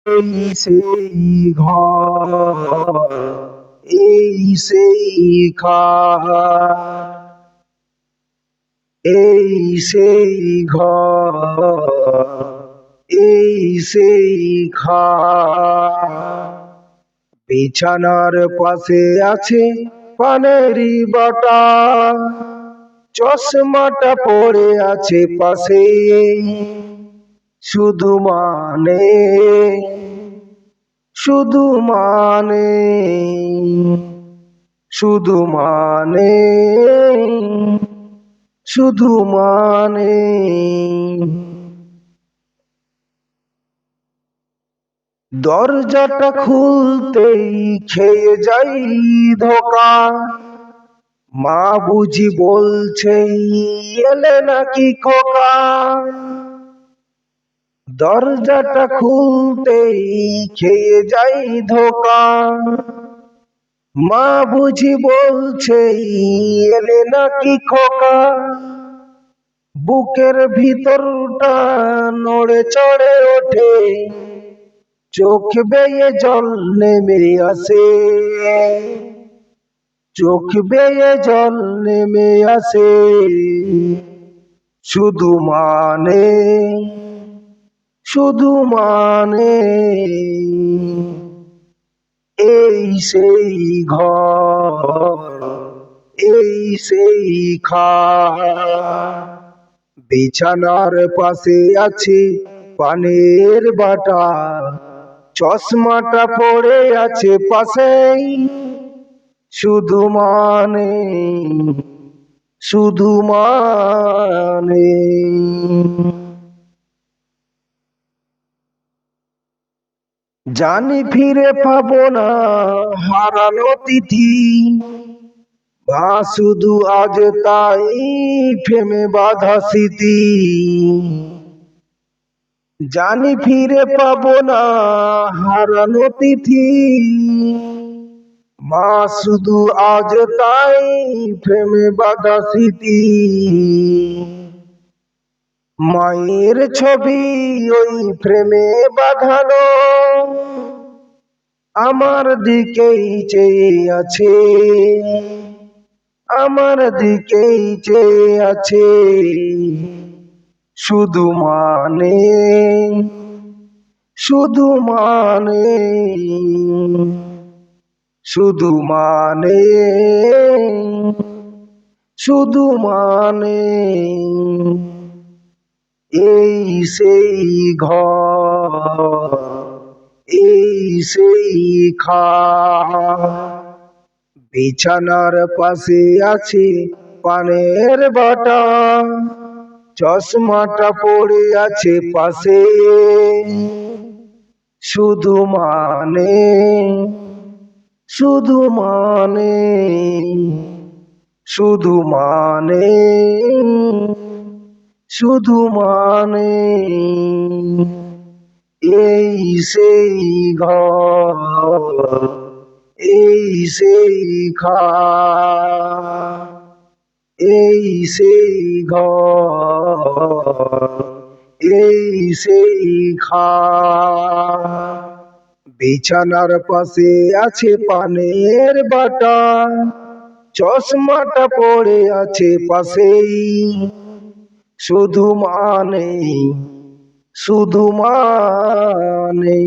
এই সেই ঘর, এই সেই খাট, এই সেই ঘর, এই সেই খাট। বিছানার পাশে আছে পানেরি বাটা, চশমাটা পড়ে আছে পাশে, শুধু মানে, শুধু মানে, শুধু মানে, শুধু মানে। দরজাটা খুলতেই খেয়ে যাই ধোকা, মা বুঝি বলছে এলে নাকি খোকা। দরজাটা খুলতেই খেয়ে যাই ধোকা, মা বুঝি বলছে এলে নাকি খোকা। বুকের ভিতরটা নড়ে চড়ে ওঠে, চোখ বেয়ে জল নেমে আসে, চোখ বেয়ে জল নেমে আসে, শুধু মানে, শুধু মানে। এই সেই ঘর, এই সেই খাট, বিছানার পাশে আছে পানের বাটা, চশমাটা পড়ে আছে পাশেই, শুধু মানে, শুধু মানে। জানি ফিরে পাবো না হারানো তিথি, বা শুধু আজ তাই প্রেমে বাঁধা স্মৃতি। জানি ফিরে পাবো না হারানো তিথি, মা শুধু আজ তাই প্রেমে বাঁধা স্মৃতি। মায়ের ছবি ওই প্রেমে বাঁধানো, আমার দিকেই চেয়ে আছে, আমার দিকেই চেয়ে আছে, শুধু মানে, শুধু মানে, শুধু মানে, শুধু মানে। এই সেই ঘর, এই সেই খাট, বিছানার পাশে আছে পানের বাটা, চশমাটা পড়ে আছে পাশে, শুধু মানে, শুধু মানে, শুধু মানে, শুধু মানে। এই সেই ঘর, এই সেই খাট, এই সেই ঘর, এই সেই খাট, বিছানার পাশে আছে পানের বাটা, চশমাটা পড়ে আছে পাশেই, শুধু মানে, শুধু মানে,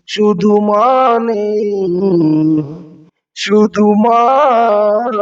শুধু মানে, শুধু মানে।